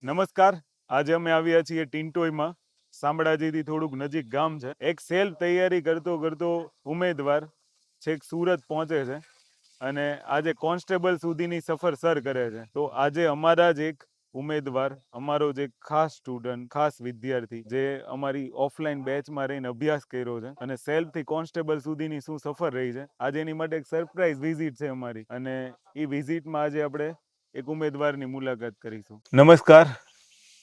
નમસ્કાર. આજે અમે આવ્યા છીએ ટિન્ટોયમાં. શામળાજીથી થોડુંક નજીક ગામ છે. એક સેલ્ફ તૈયારી કરતો કરતો ઉમેદવાર છેક સુરત પહોંચે છે અને આજે કોન્સ્ટેબલ સુધીની સફર સર કરે છે. તો આજે અમારા જ એક ઉમેદવાર, અમારો જે ખાસ સ્ટુડન્ટ, ખાસ વિદ્યાર્થી જે અમારી ઓફલાઈન બેચમાં રહીને અભ્યાસ કર્યો છે અને સેલ્ફથી કોન્સ્ટેબલ સુધીની શું સફર રહી છે, આજે એની માટે એક સરપ્રાઈઝ વિઝિટ છે અમારી, અને એ વિઝિટમાં આજે આપણે એક ઉમેદવારની મુલાકાત કરીશું. નમસ્કાર.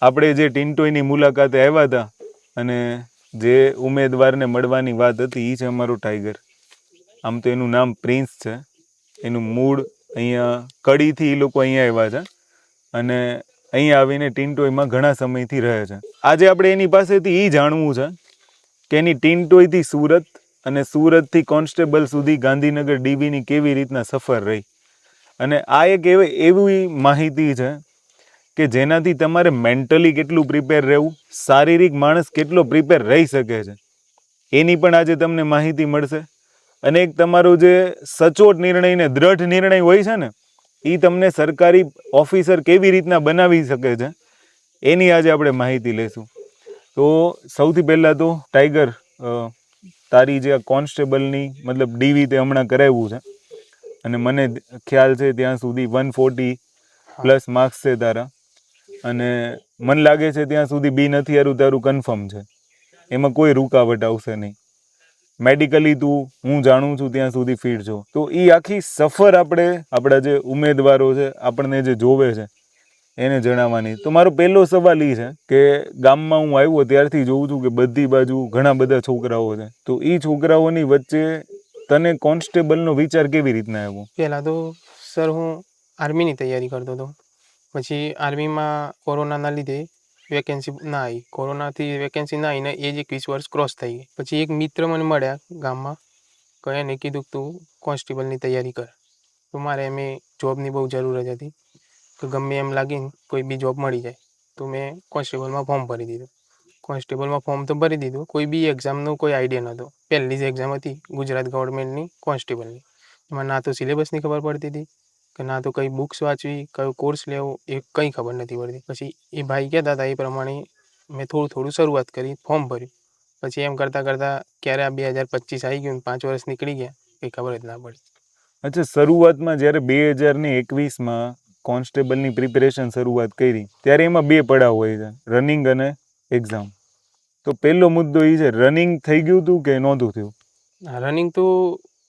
આપણે જે ટિન્ટોયની મુલાકાતે આવ્યા હતા અને જે ઉમેદવારને મળવાની વાત હતી એ છે અમારો ટાઈગર. આમ તો એનું નામ પ્રિન્સ છે. એનું મૂળ અહીંયા કડીથી એ લોકો અહીંયા આવ્યા છે અને અહીંયા આવીને ટિન્ટોયમાં ઘણા સમયથી રહે છે. આજે આપણે એની પાસેથી એ જાણવું છે કે એની ટિન્ટોયથી સુરત અને સુરતથી કોન્સ્ટેબલ સુધી ગાંધીનગર ડીબીની કેવી રીતના સફર રહી. અને આ એક એવી માહિતી છે કે જેનાથી તમારે મેન્ટલી કેટલું પ્રિપેર રહેવું, શારીરિક માણસ કેટલો પ્રિપેર રહી શકે છે, એની પણ આજે તમને માહિતી મળશે. અને એક તમારો જે સચોટ નિર્ણય ને દ્રઢ નિર્ણય હોય છે ને, એ તમને સરકારી ઓફિસર કેવી રીતના બનાવી શકે છે, એની આજે આપણે માહિતી લઈશું. તો સૌથી પહેલાં તો ટાઈગર, તારી જે કોન્સ્ટેબલની મતલબ ડીવી તે હમણાં કરાવ્યું છે અને મને ખ્યાલ છે ત્યાં સુધી 140+ માર્ક્સ છે તારા, અને મને લાગે છે ત્યાં સુધી બી નથી હારું તારું કન્ફર્મ છે, એમાં કોઈ રૂકાવટ આવશે નહીં. મેડિકલી તું, હું જાણું છું ત્યાં સુધી ફિટ છો. તો એ આખી સફર આપણે આપણા જે ઉમેદવારો છે, આપણને જે જોવે છે એને જણાવવાની. તો મારો પહેલો સવાલ એ છે કે ગામમાં હું આવ્યો ત્યારથી જોઉં છું કે બધી બાજુ ઘણા બધા છોકરાઓ છે, તો એ છોકરાઓની વચ્ચે તને કોન્સ્ટેબલનો વિચાર કેવી રીતના આવ્યો? પહેલાં તો સર હું આર્મીની તૈયારી કરતો હતો. પછી આર્મીમાં કોરોનાના લીધે વેકેન્સી ના આવી. કોરોનાથી વેકેન્સી ના આવીને એ જ 21 વર્ષ ક્રોસ થઈ ગઈ. પછી એક મિત્ર મને મળ્યા ગામમાં, તો એને કીધું કે તું કોન્સ્ટેબલની તૈયારી કર. તો મારે એમ જોબની બહુ જરૂર જ હતી, તો ગમે એમ લાગીને કોઈ બી જોબ મળી જાય. તો મેં કોન્સ્ટેબલમાં ફોર્મ ભરી દીધું. કોન્સ્ટેબલમાં ફોર્મ તો ભરી દીધું, કોઈ બી એક્ઝામનો કોઈ આઈડિયા નહોતો. પહેલી જ એક્ઝામ હતી ગુજરાત ગવર્મેન્ટની કોન્સ્ટેબલની. એમાં ના તો સિલેબસની ખબર પડતી હતી કે ના તો કઈ બુક્સ વાંચવી, કયો કોર્સ લેવો, એ કંઈ ખબર નથી પડતી. પછી એ ભાઈ કહેતા હતા એ પ્રમાણે મેં થોડું થોડું શરૂઆત કરી, ફોર્મ ભર્યું. પછી એમ કરતાં કરતાં ક્યારે આ 2025 આવી ગયું, 5 વર્ષ નીકળી ગયા, કંઈ ખબર જ ના પડી. અચ્છા, શરૂઆતમાં જ્યારે 2021માં કોન્સ્ટેબલની પ્રિપેરેશન શરૂઆત કરી ત્યારે એમાં બે પડાવ હોય છે, રનિંગ અને એક્ઝામ. તો પહેલો મુદ્દો એ છે, રનિંગ થઈ ગયું હતું કે નહોતું થયું? રનિંગ તો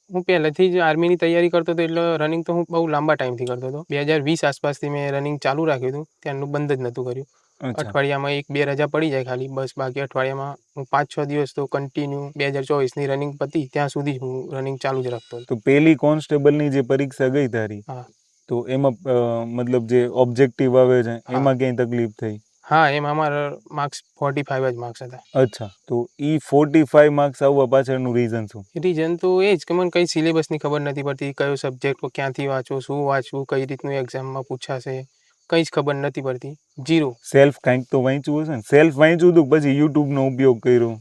હું પહેલેથી જ આર્મીની તૈયારી કરતો હતો, એટલે રનિંગ તો હું બહુ લાંબા ટાઈમથી કરતો હતો. 2020 આસપાસથી મેં રનિંગ ચાલુ રાખ્યું હતું, ત્યારનું બંધ જ નહોતું કર્યું. અઠવાડિયામાં 1-2 રજા પડી જાય ખાલી, બસ. બાકી અઠવાડિયામાં હું 5-6 દિવસ તો કન્ટિન્યુ 2024ની રનિંગ પતી ત્યાં સુધી હું રનિંગ ચાલુ જ રાખતો હતો. તો પહેલી કોન્સ્ટેબલની જે પરીક્ષા ગઈ તારી, હા તો એમાં મતલબ જે ઓબ્જેક્ટિવ આવે છે એમાં ક્યાંય તકલીફ થઈ? હા, એમાં અમારા માર્ક્સ 45 જ માર્ક્સ હતા. અચ્છા, તો એ 45 માર્ક્સ આવવા પાછળનું રીઝન શું? રીઝન તો એ જ કે મને કંઈ સિલેબસની ખબર નથી પડતી, કયો સબ્જેક્ટ ક્યાંથી વાંચવું, શું વાંચવું, કઈ રીતનું એક્ઝામમાં પૂછાશે, કંઈ જ ખબર નથી પડતી. ઝીરો. સેલ્ફ કાંઈક તો વાંચ્યું હશે ને? સેલ્ફ વાંચ્યું હતું પછી યુટ્યુબનો ઉપયોગ કર્યો?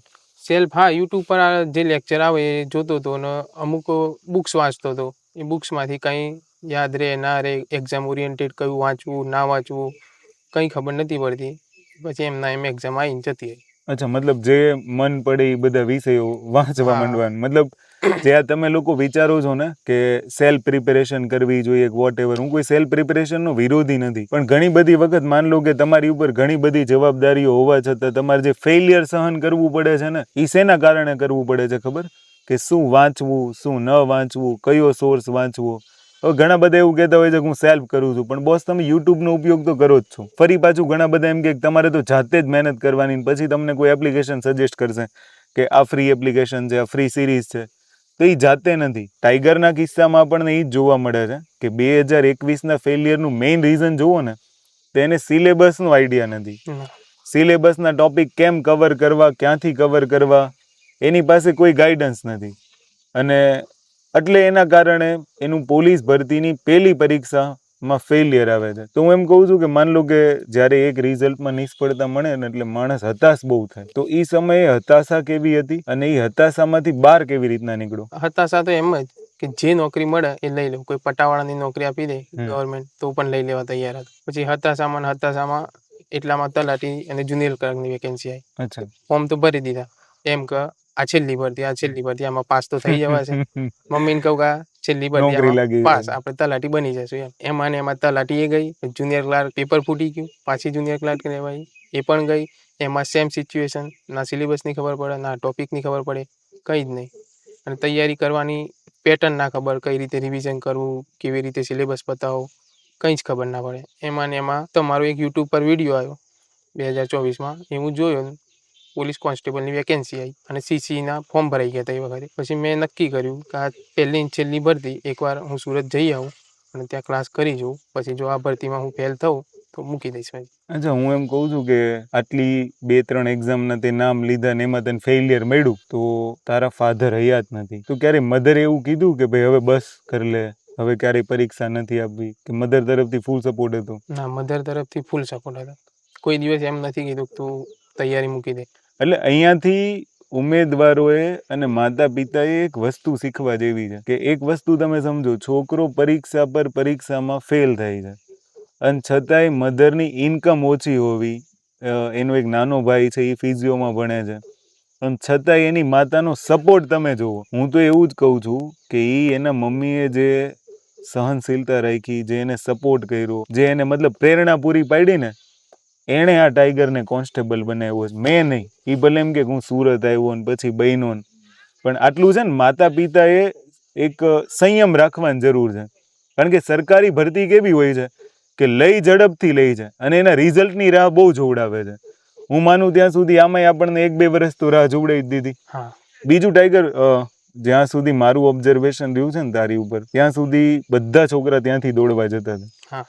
સેલ્ફ, હા, યુટ્યુબ પર જે લેક્ચર આવે એ જોતો હતો અને અમુક બુક્સ વાંચતો હતો. એ બુક્સમાંથી કંઈ યાદ રહે ના રહે, એક્ઝામ ઓરિએન્ટેડ કયું વાંચવું ના વાંચવું, કંઈ ખબર નથી પડતી. પછી એમના એમ એક્ઝામ આવીને જતી રહી. અચ્છા, મતલબ જે મન પડે એ બધા વિષયો વાંચવા માંડવાનું. મતલબ જે આ તમે લોકો વિચારો છો ને કે સેલ્ફ પ્રિપેરેશન કરવી જોઈએ, વોટ એવર, હું કોઈ સેલ્ફ પ્રિપેરેશનનો વિરોધી નથી, પણ ઘણી બધી વખત માન લો કે તમારી ઉપર ઘણી બધી જવાબદારીઓ હોવા છતાં તમારે જે ફેલિયર સહન કરવું પડે છે ને, એ શેના કારણે કરવું પડે છે ખબર? કે શું વાંચવું, શું ન વાંચવું, કયો સોર્સ વાંચવો. હવે ઘણા બધા એવું કહેતા હોય છે કે હું સેલ્ફ કરું છું, પણ બોસ તમે યુટ્યુબનો ઉપયોગ તો કરો જ છો. ફરી પાછું ઘણા બધા એમ કે તમારે તો જાતે જ મહેનત કરવાની, પછી તમને કોઈ એપ્લિકેશન સજેસ્ટ કરશે કે આ ફ્રી એપ્લિકેશન છે, આ ફ્રી સિરીઝ છે, તો એ જાતે નથી. ટાઈગરના કિસ્સામાં આપણને એ જ જોવા મળે છે કે 2021ના ફેલિયરનું મેઇન રીઝન જુઓ ને તો એને સિલેબસનો આઈડિયા નથી. સિલેબસના ટોપિક કેમ કવર કરવા, ક્યાંથી કવર કરવા, એની પાસે કોઈ ગાઈડન્સ નથી. અને એટલે એના કારણે એનું પોલીસ ભરતીની પહેલી પરીક્ષામાં ફેલિયર આવે છે. તો હું એમ કહું છું કે માન લો કે જ્યારે એક રિઝલ્ટમાં નિષ્ફળતા મળે ને એટલે માણસ હતાશ બહુ થાય. તો એ સમયે હતાશા કેવી હતી અને એ હતાશામાંથી બહાર કેવી રીતના નીકળો? હતાશા તો એમ જ કે જે નોકરી મળે એ લઈ લો. કોઈ પટાવાળાની નોકરી આપી દે ગવર્મેન્ટ તો પણ લઈ લેવા તૈયાર હતો. પછી હતાશામાં એટલામાં તલાટી અને જુનિયર ક્લાર્કની વેકેન્સી આવી. અચ્છા. ફોર્મ તો ભરી દીધા, એમ કે આ છેલ્લી ભરતી આમાં પાસ તો થઈ જવાશે. મમ્મીને કહું કે આ છેલ્લી ભરતી નોકરી આમાં લાગી પાસ, જાય. આપણે તલાટી બની જશું એમ. એમાં ને એમાં તલાટી એ ગઈ, જુનિયર ક્લાર્ક પેપર ફૂટી ગયું, પાછી જુનિયર ક્લાર્ક લેવાઈ એ પણ ગઈ. એમાં સેમ સિચ્યુએશન, ના સિલેબસની ખબર પડે, ના ટોપિકની ખબર પડે, કંઈ જ નહીં. અને તૈયારી કરવાની પેટર્ન ના ખબર, કઈ રીતે રિવિઝન કરવું, કેવી રીતે સિલેબસ બતાવો, કંઈ જ ખબર ના પડે. એમાં ને એમાં તમારો એક યુટ્યુબ પર વિડીયો આવ્યો 2024માં, એ હું જોયો. પોલીસ કોન્સ્ટેબલની વેકેન્સી આવી અને સીસીના ફોર્મ ભરાઈ ગયા હતા એ વખતે. પછી મેં નક્કી કર્યું કે આ પહેલી ને છેલ્લી ભરતી, એકવાર હું સુરત જઈ આવું અને ત્યાં ક્લાસ કરી જોઉં. પછી જો આ ભરતીમાં હું ફેલ થઉં તો મૂકી દઈશ. અચ્છા, હું એમ કહું છું કે આટલી 2-3 એક્ઝામના તે નામ લીધા ને એમાં તને ફેલિયર મળ્યું, તો તારા ફાધર રહ્યા જ નથી, તો ક્યારે મધરે એવું કીધું કે ભાઈ હવે બસ કરી લે, હવે ક્યારેય પરીક્ષા નથી આપવી, કે મધર તરફથી ફૂલ સપોર્ટ હતો? ના, મધર તરફથી ફૂલ સપોર્ટ હતો. કોઈ દિવસ એમ નથી કીધું તું તૈયારી મૂકી દે. એટલે અહીંયાથી ઉમેદવારોએ અને માતા પિતાએ એક વસ્તુ શીખવા જેવી છે કે એક વસ્તુ તમે સમજો, છોકરો પરીક્ષા પર પરીક્ષામાં ફેલ થાય છે અને છતાંય મધરની ઇન્કમ ઓછી હોવી, એનો એક નાનો ભાઈ છે એ ફિઝિયોમાં ભણે છે, અને છતાંય એની માતાનો સપોર્ટ તમે જુઓ. હું તો એવું જ કહું છું કે એના મમ્મીએ જે સહનશીલતા રાખી, જે એને સપોર્ટ કર્યો, જે એને મતલબ પ્રેરણા પૂરી પાડી ને, એણે આ ટાઈગરને કોન્સ્ટેબલ બનાવ્યો છે, મેં નહીં. એ ભલે એમ કે હું સુરત આવ્યો ને પછી બન્યો ને, પણ આટલું છે ને માતા પિતાએ એક સંયમ રાખવાની જરૂર છે. કારણ કે સરકારી ભરતી કેવી હોય છે કે લઈ ઝડપથી લઈ છે અને એના રિઝલ્ટની રાહ બહુ જોવડાવે છે. હું માનું ત્યાં સુધી આમાંય આપણને 1-2 વર્ષ તો રાહ જોવડાવી જ દીધી. બીજું ટાઈગર, જ્યાં સુધી મારું ઓબ્ઝર્વેશન રહ્યું છે ને તારી ઉપર, ત્યાં સુધી બધા છોકરા ત્યાંથી દોડવા જતા હતા.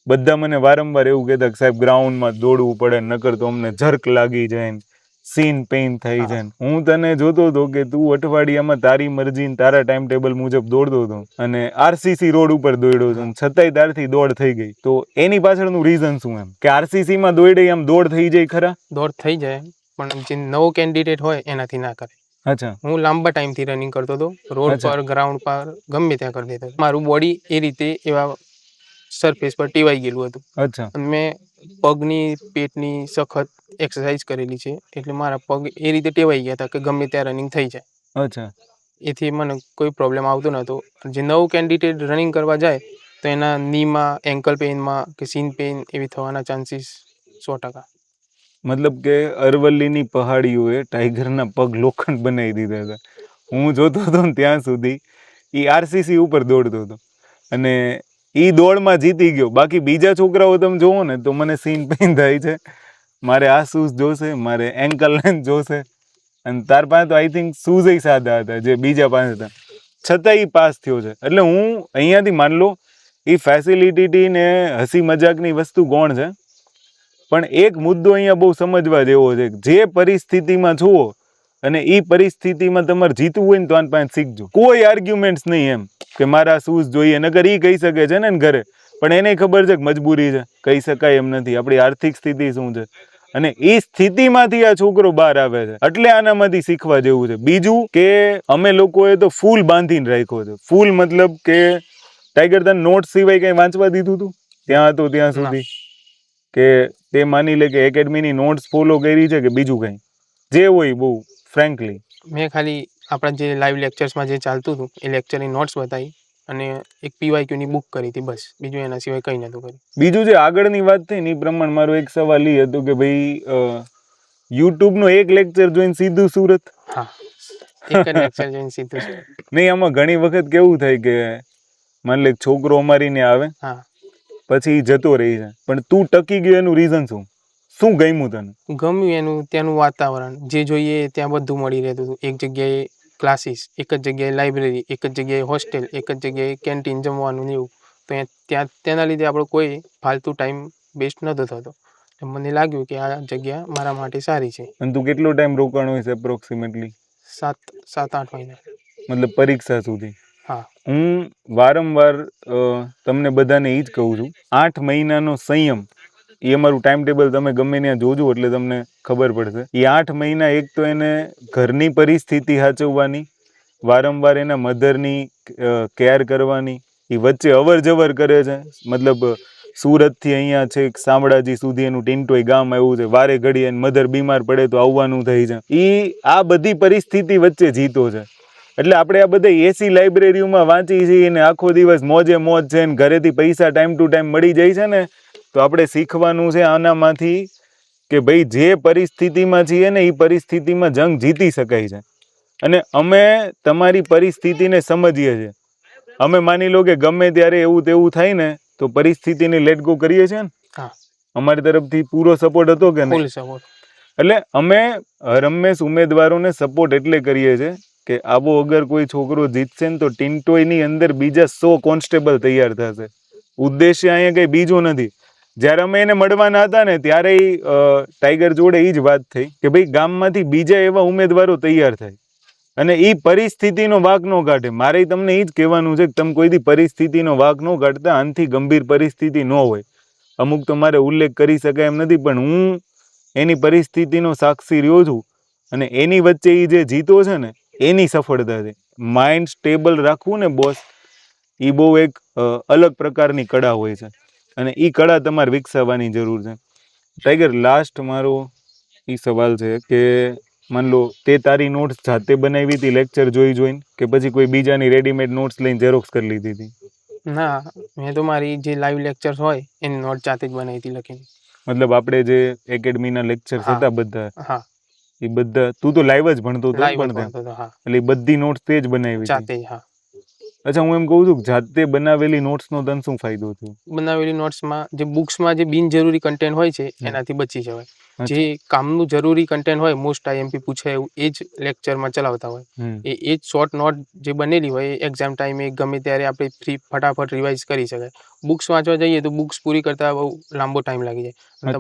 બધા મને વારંવાર એવું કહેતા કે સાહેબ ગ્રાઉન્ડમાં દોડવું પડે, નકર તો અમને ઝરક લાગી જાય ને સીન પેઇન થઈ જાય. હું તને જોતો હતો કે તું અઠવાડિયામાં તારી મરજી તારા ટાઈમ ટેબલ મુજબ દોડતો હતો અને આરસીસી રોડ ઉપર દોડ્યો હતો, છતાંય તારથી દોડ થઈ ગઈ. તો એની પાછળનું રીઝન શું? એમ કે આરસીસી માં દોડે એમ દોડ થઈ જાય? ખરા, દોડ થઈ જાય, પણ જે નવો કેન્ડિડેટ હોય એનાથી ના કરે. અચ્છા, હું લાંબા ટાઈમથી રનિંગ કરતો હતો, રોડ પર, ગ્રાઉન્ડ પર, ગમે ત્યાં કરી દેતો. મારું બોડી એ રીતે એવા સરફેસ પર ટેવાઈ ગયેલું હતું. અચ્છા. અને મેં પગની, પેટની સખત એક્સરસાઇઝ કરેલી છે, એટલે મારા પગ એ રીતે ટેવાઈ ગયા હતા કે ગમે ત્યાં રનિંગ થઈ જાય. અચ્છા. એથી મને કોઈ પ્રોબ્લેમ આવતો નહોતો. જે નવું કેન્ડિડેટ રનિંગ કરવા જાય તો એના નીમાં, એન્કલ પેઇનમાં કે સીન પેઇન એવી થવાના ચાન્સીસ 100%. મતલબ કે અરવલ્લીની પહાડીઓએ ટાઈગરના પગ લોખંડ બનાવી દીધા હતા. હું જોતો હતો ને ત્યાં સુધી એ આરસીસી ઉપર દોડતો હતો અને એ દોડમાં જીતી ગયો. બાકી બીજા છોકરાઓ તમે જોવો ને તો મને સીન પેઇન થાય છે, મારે આ શૂઝ જોશે, મારે એન્કલ લેન્થ જોશે. અને તાર પાસે તો આઈ થિંક શૂઝ સાદા હતા જે બીજા પાસે હતા, છતાં એ પાસ થયો છે. એટલે હું અહીંયાથી માન લો એ ફેસિલિટી ને હસી મજાકની વસ્તુ કોણ છે, પણ એક મુદ્દો અહીંયા બહુ સમજવા જેવો છે. જે પરિસ્થિતિમાં છો અને એ પરિસ્થિતિમાં તમારે જીતવું હોય ને તો આની પાસે શીખજો. કોઈ આર્ગ્યુમેન્ટ્સ નહીં એમ કે મારા શૂઝ જોઈએ, નગર એ કહી શકે છે ને ઘરે, પણ એને ખબર છે કે મજબૂરી છે, કહી શકાય એમ નથી, આપણી આર્થિક સ્થિતિ શું છે, અને એ સ્થિતિમાંથી આ છોકરો બહાર આવે છે. એટલે આનામાંથી શીખવા જેવું છે. બીજું કે અમે લોકોએ તો ફૂલ બાંધીને રાખ્યો છે. ફૂલ મતલબ કે ટાઈગર તને નોટ સિવાય કઈ વાંચવા દીધું તું ત્યાં હતો ત્યાં સુધી? કે તે માની લે કે એકેડમીની નોટ્સ ફોલો કરી છે કે બીજું કઈ જે હોય? બહુ ફ્રેન્કલી મેં ખાલી આપણા જે લાઈવ લેક્ચર્સમાં જે ચાલતું હતું એ લેક્ચરની નોટ્સ બતાવી અને એક પીવાયક્યુની બુક કરી હતી, બસ. બીજું એના સિવાય કંઈ નહોતું કર્યું. બીજું જે આગળની વાત થઈ ને એ પ્રમાણે મારો એક સવાલ એ હતો કે ભાઈ યુટ્યુબનો એક લેક્ચર જોઈને સીધું સુરત? હા, એક જ લેક્ચર જોઈને સીધું સુરત. નહીં, આમાં ઘણી વખત કેવું થાય કે માન લે છોકરો અમારીને આવે, પછી જતો રહી છે, પણ તું ટકી ગયો એનું રીઝન શું? શું ગમ્યું તને? ગમ્યું એનું ત્યાંનું વાતાવરણ, જે જોઈએ ત્યાં બધું મળી રહેતું હતું. એક જગ્યાએ ક્લાસીસ, એક જ જગ્યાએ લાઇબ્રેરી, એક જ જગ્યાએ હોસ્ટેલ, એક જ જગ્યાએ કેન્ટીન જમવાનું એવું. તો ત્યાં તેના લીધે આપણો કોઈ ફાલતુ ટાઈમ વેસ્ટ નહોતો થતો. મને લાગ્યું કે આ જગ્યા મારા માટે સારી છે. અને તું કેટલો ટાઈમ રોકાણો હોય છે એપ્રોક્સિમેટલી? 7-8 મહિના. મતલબ પરીક્ષા સુધી? હા. હું વારંવાર તમને બધાને એ જ કહું છું, 8 મહિનાનો સંયમ, એ અમારું ટાઈમ ટેબલ તમે ગમે ત્યાં જોજો એટલે તમને ખબર પડશે. એ 8 મહિના એક તો એને ઘરની પરિસ્થિતિ સાચવવાની, વારંવાર એના મધરની કેર કરવાની, એ વચ્ચે અવર જવર કરે છે, મતલબ સુરતથી અહીંયા છે શામળાજી સુધી એનું ટિન્ટોય ગામ આવ્યું છે, વારે ઘડી એને મધર બીમાર પડે તો આવવાનું થઈ છે. આ બધી પરિસ્થિતિ વચ્ચે જીતો છે. એટલે આપણે આ બધા એસી લાઇબ્રેરીઓમાં વાંચી છીએ ને આખો દિવસ મોજે મોજ છે ને ઘરેથી પૈસા ટાઈમ ટુ ટાઈમ મળી જાય છે ને, તો આપણે શીખવાનું છે આનામાંથી કે ભાઈ જે પરિસ્થિતિમાં છીએ ને એ પરિસ્થિતિમાં જંગ જીતી શકાય છે. અને અમે તમારી પરિસ્થિતિને સમજીએ છીએ. અમે માની લો કે ગમે ત્યારે એવું તેવું થાય ને તો પરિસ્થિતિને લેટ ગો કરીએ છીએ ને, હા અમારી તરફથી પૂરો સપોર્ટ હતો કે નહીં? Full support. એટલે અમે રમેશ ઉમેદવારોને સપોર્ટ એટલે કરીએ છીએ કે આવો અગર કોઈ છોકરો જીતશે ને તો ટિન્ટોયની અંદર બીજા 100 કોન્સ્ટેબલ તૈયાર થશે. ઉદ્દેશ્ય અહીંયા કઈ બીજો નથી. જ્યારે અમે એને મળવાના હતા ને ત્યારે ટાઈગર જોડે એ જ વાત થઈ કે ભાઈ ગામમાંથી બીજા એવા ઉમેદવારો તૈયાર થાય અને એ પરિસ્થિતિનો વાંક ન કાઢે. મારે તમને એ જ કહેવાનું છે કે તમે કોઈ દી પરિસ્થિતિનો વાંક ન કાઢતા. આનથી ગંભીર પરિસ્થિતિ ન હોય. અમુક તો મારે ઉલ્લેખ કરી શકાય એમ નથી, પણ હું એની પરિસ્થિતિનો સાક્ષી રહ્યો છું અને એની વચ્ચે એ જે જીતો છે ને એની સફળતા છે. માઇન્ડ સ્ટેબલ રાખવું ને બોસ, એ બહુ એક અલગ પ્રકારની કળા હોય છે અને એ કળા તમારે વિકસાવવાની જરૂર છે. ટાઈગર, લાસ્ટ મારો એ સવાલ છે કે માન લો તે તારી નોટ્સ જાતે બનાવી હતી લેક્ચર જોઈને કે પછી કોઈ બીજાની રેડીમેડ નોટ્સ લઈને ઝેરોક્સ કરી લીધી હતી? ના, મેં તો મારી જે લાઈવ લેક્ચર્સ હોય એની નોટ જાતે જ બનાવી હતી લખીને. મતલબ આપણે જે એકેડમીના લેક્ચર્સ હા હતા બધા, હા એ બધા તું તો લાઈવ જ ભણતો હતો લાઈવ જ પણ ભણતો હતો. હા એટલે એ બધી નોટ્સ તે જ બનાવી હતી? જાતે જ. હા અચ્છા, હું એમ કહું છું કે જાતે બનાવેલી નોટ્સનો તને શું ફાયદો થયો? બનાવેલી નોટ્સમાં જે બુક્સમાં જે બિનજરૂરી કન્ટેન્ટ હોય છે એનાથી બચી જવાય. જે કામનું જરૂરી કન્ટેન્ટ હોય, મોસ્ટ આઈએમપી પૂછે એવું એ જ લેક્ચરમાં ચલાવતા હોય. એ જ શોર્ટ નોટ જે બનેલી હોય એ એક્ઝામ ટાઈમે ગમે ત્યારે આપણે ફ્રી ફટાફટ રિવાઇઝ કરી શકાય. બુક્સ વાંચવા જઈએ તો બુક્સ પૂરી કરતા બહુ લાંબો ટાઈમ લાગી જાય. અને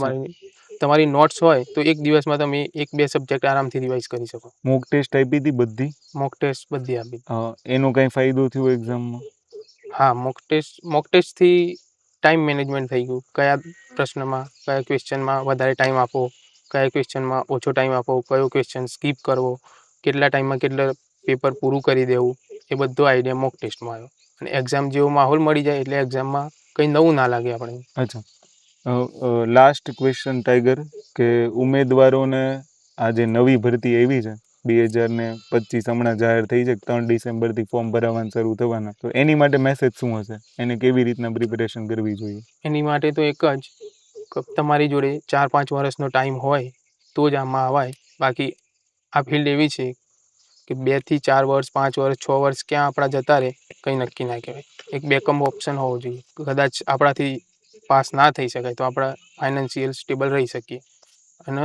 તમારી નોટ્સ હોય તો એક દિવસમાં તમે 1-2 સબ્જેક્ટ આરામથી રિવાઇઝ કરી શકો. મોક ટેસ્ટ આપી હતી બધી? મોક ટેસ્ટ બધી આપી. એનો કઈ ફાયદો થયો એક્ઝામમાં? હા, મોક ટેસ્ટથી ટાઈમ મેનેજમેન્ટ થઈ ગયું. કયા પ્રશ્નમાં કયા ક્વેશ્ચનમાં વધારે ટાઈમ આપો, કયા ક્વેશ્ચનમાં ઓછો ટાઈમ આપો, કયો ક્વેશ્ચન સ્કીપ કરવો, કેટલા ટાઈમમાં કેટલા પેપર પૂરું કરી દેવું, એ બધો આઈડિયા મોક ટેસ્ટમાં આવ્યો. અને એક્ઝામ જેવો માહોલ મળી જાય એટલે એક્ઝામમાં કંઈ નવું ના લાગે આપણે. અચ્છા, લાસ્ટ ક્વેશ્ચન ટાઈગર, કે ઉમેદવારોને આ જે નવી ભરતી આવી છે 2025 હમણાં જાહેર થઈ છે, 3 ડિસેમ્બરથી ફોર્મ ભરાવાનું શરૂ થવાના, તો એની માટે મેસેજ શું હશે? એને કેવી રીતના પ્રિપેરેશન કરવી જોઈએ? એની માટે તો એક જ કે તમારી જોડે 4-5 વર્ષનો ટાઈમ હોય તો જ આમાં અવાય. બાકી આ ફિલ્ડ એવી છે કે 2 થી 4 વર્ષ, 5 વર્ષ, 6 વર્ષ ક્યાં આપણા જતા રહે કંઈ નક્કી ના કહેવાય. એક બેકઅપ ઓપ્શન હોવો જોઈએ. કદાચ આપણાથી પાસ ના થઈ શકાય તો આપણા ફાઇનાન્શિયલ સ્ટેબલ રહી શકીએ. અને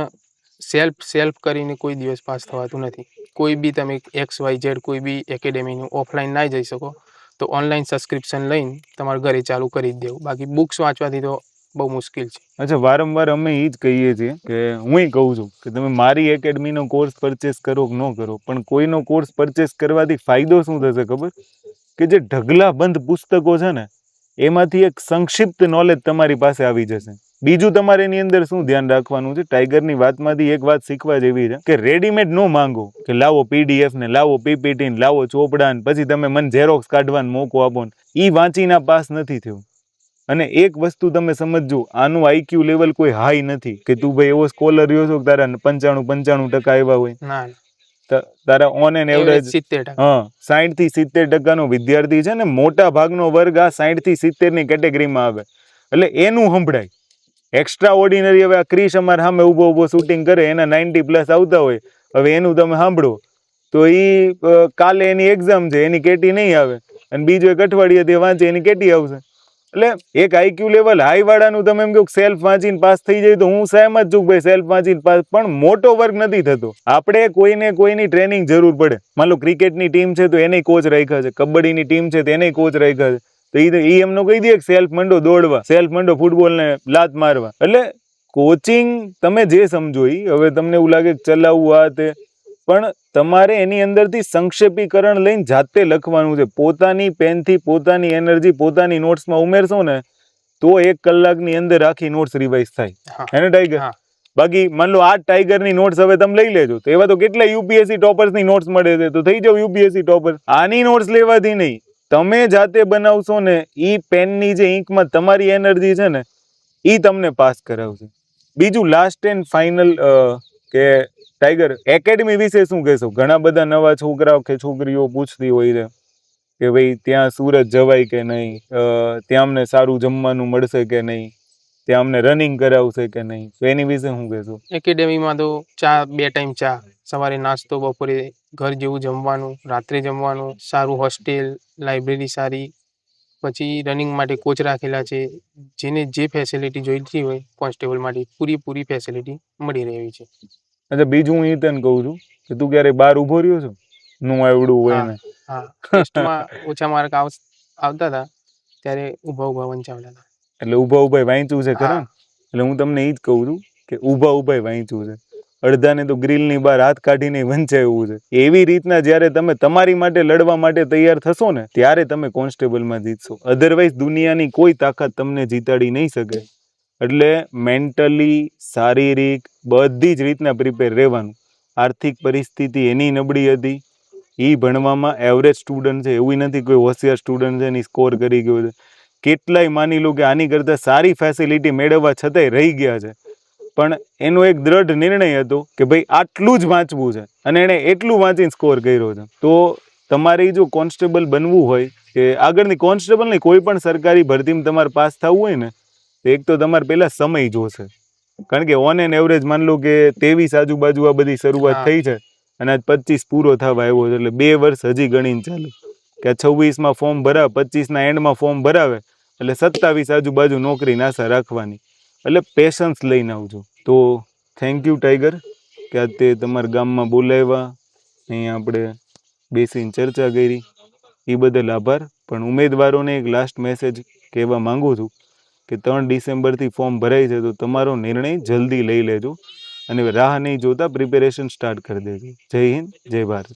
સેલ્ફ કરીને કોઈ દિવસ પાસ થવાતું નથી. કોઈ બી તમે XYZ કોઈ બી એકેડેમીનું ઓફલાઈન ના જઈ શકો તો ઓનલાઈન સબસ્ક્રિપ્શન લઈને તમારા ઘરે ચાલુ કરી જ દેવું. બાકી બુક્સ વાંચવાથી તો બહુ મુશ્કેલ છે. અચ્છા, વારંવાર અમે એ જ કહીએ છીએ કે હું કહું છું કે તમે મારી એકેડમીનો કોર્સ પરચેસ કરો કે ન કરો, પણ કોઈનો કોર્સ પરચેસ કરવાથી ફાયદો શું થશે ખબર? કે જે ઢગલાબંધ પુસ્તકો છે ને એમાંથી એક સંક્ષિપ્ત નોલેજ તમારી પાસે આવી જશે. બીજું તમારે એની અંદર શું ધ્યાન રાખવાનું છે? ટાઈગરની વાતમાંથી એક વાત શીખવા જેવી છે કે રેડીમેડ નો માંગો, કે લાવો PDF ને, લાવો PPT ને, લાવો ચોપડા ને, પછી તમે મને ઝેરોક્સ કાઢવાનો મોકો આપો ને. ઈ વાંચીને પાસ નથી થયું. અને એક વસ્તુ તમે સમજજો, આનું IQ લેવલ કોઈ હાઈ નથી કે તું ભાઈ એવો સ્કોલર રહ્યો છો કે તારા 95% આવ્યા હોય. ના, તારા ઓન એન એવરેજ એવરેજ 70%. 60 થી 70% વિદ્યાર્થી છે ને, મોટા ભાગનો વર્ગ આ 60 થી 70 ની કેટેગરીમાં આવે. એટલે એનું સંભળાય. એક્સ્ટ્રા ઓર્ડિનરી હવે આ ક્રિશ અમારા સામે ઊભો શૂટિંગ કરે, એના 90+ આવતા હોય, હવે એનું તમે સાંભળો તો કાલે એની એક્ઝામ છે, એની કેટી નહીં આવે, અને બીજો એક અઠવાડિયે વાંચે એની કેટી આવશે. એટલે એક IQ લેવલ હાઈ વાળાનું તમે એમ કહો સેલ્ફ વાંચીને પાસ થઈ જાય તો હું સહેમત છું ભાઈ, સેલ્ફ વાંચીને પાસ, પણ મોટો વર્ગ નથી થતો. આપણે કોઈની ટ્રેનિંગ જરૂર પડે. માન લો ક્રિકેટની ટીમ છે તો એને કોચ રાખ્યા છે, કબડ્ડીની ટીમ છે તો એને કોચ રાખ્યા છે, તો એ એમનો કહી દે સેલ્ફ મંડો દોડવા, સેલ્ફ મંડો ફૂટબોલને લાત મારવા. એટલે કોચિંગ તમે જે સમજો ઈ, હવે તમને એવું લાગે કે ચલાવવું આ તે, પણ તમારે એની અંદરથી સંક્ષેપીકરણ લઈને જાતે લખવાનું છે. પોતાની પેનથી પોતાની એનર્જી પોતાની નોટ્સમાં ઉમેરશો ને તો 1 કલાકની અંદર આખી નોટ્સ રિવાઇઝ થાય. હે ને ટાઈગર? બાકી માન લો આ ટાઈગરની નોટ્સ હવે તમે લઈ લેજો, તો એવા તો કેટલા UPSC ટોપર્સની નોટ્સ મળે છે, તો થઈ જાવ UPSC ટોપર. આની નોટ્સ લેવાથી નહીં, તમે જાતે બનાવશો ને ઈ પેનની જે ઇંકમાં તમારી એનર્જી છે ને ઈ તમને પાસ કરાવશે. બીજું લાસ્ટ એન્ડ ફાઇનલ કે ટાઈગર એકેડમી વિશે શું કહેશો? ઘણા બધા નવા છોકરાઓ કે છોકરીઓ પૂછતી હોય છે કે ભાઈ ત્યાં સુરત જવાય કે નહીં, ત્યાં અમને સારું જમવાનું મળશે કે નહીં, ત્યાં અમને રનિંગ કરાવશે કે નહીં, તો એની વિશે શું કહેશો? એકેડેમીમાં તો ચા, 2 ટાઈમ ચા, સવારે નાસ્તો, બપોરે ઘર જેવું જમવાનું, રાત્રે જમવાનું, સારું હોસ્ટેલ, લાઇબ્રેરી સારી, પછી રનિંગ માટે કોચ રાખેલા છે. જેને જે ફેસિલિટી જોઈતી હોય કોન્સ્ટેબલ માટે પૂરી ફેસિલિટી મળી રહેવી છે. અચ્છા, બીજું હું એ તને કહું છું કે તું ક્યારે બહાર ઊભો રહ્યો છો? નું આવડું હોય ને ટેસ્ટમાં ઓછા માર્ક આવતા હતા ત્યારે ઊભા વંચાવતા હતા. એટલે ઊભા વાંચ્યું છે ખરા હા. ને? એટલે હું તમને એ જ કહું છું કે ઊભા વાંચ્યું છે. અડધાને તો ગ્રીલની બહાર હાથ કાઢીને વંચાયું છે. એવી રીતના જ્યારે તમે તમારી માટે લડવા માટે તૈયાર થશો ને ત્યારે તમે કોન્સ્ટેબલમાં જીતશો. અધરવાઇઝ દુનિયાની કોઈ તાકાત તમને જીતાડી નહીં શકે. એટલે મેન્ટલી, શારીરિક બધી જ રીતના પ્રિપેર રહેવાનું. આર્થિક પરિસ્થિતિ એની નબળી હતી, એ ભણવામાં એવરેજ સ્ટુડન્ટ છે, એવું નથી કોઈ હોશિયાર સ્ટુડન્ટ છે ને સ્કોર કરી ગયો છે. કેટલાય માની લો કે આની કરતાં સારી ફેસિલિટી મેળવવા છતાંય રહી ગયા છે, પણ એનો એક દ્રઢ નિર્ણય હતો કે ભાઈ આટલું જ વાંચવું છે અને એણે એટલું વાંચીને સ્કોર કર્યો છે. તો તમારે જો કોન્સ્ટેબલ બનવું હોય કે આગળની કોન્સ્ટેબલ નહીં, કોઈ પણ સરકારી ભરતીમાં તમારે પાસ થવું હોય ને, તો એક તો તમારે પહેલા સમય જોશે. કારણ કે ઓન એન એવરેજ માન લો કે 23 આજુબાજુ આ બધી શરૂઆત થઈ છે અને આજ 25 પૂરો થવા આવ્યો છે, એટલે 2 વર્ષ હજી ગણીને ચાલો કે 26માં ફોર્મ ભરાવે, 25ના એન્ડમાં ફોર્મ ભરાવે એટલે 27 આજુબાજુ નોકરીની આશા રાખવાની. એટલે પેશન્સ લઈને આવજો. તો થેન્ક યુ ટાઈગર કે આજ તે તમારા ગામમાં બોલાવ્યા, અહીંયા આપણે બેસીને ચર્ચા કરી, એ બદલ આભાર. પણ ઉમેદવારોને એક લાસ્ટ મેસેજ કહેવા માંગુ છું કે 3 ડિસેમ્બરથી ફોર્મ ભરાય છે, તો તમારો નિર્ણય જલ્દી લઈ લેજો અને રાહ નહીં જોતા પ્રિપેરેશન સ્ટાર્ટ કરી દેજો. જય હિન્દ, જય ભારત.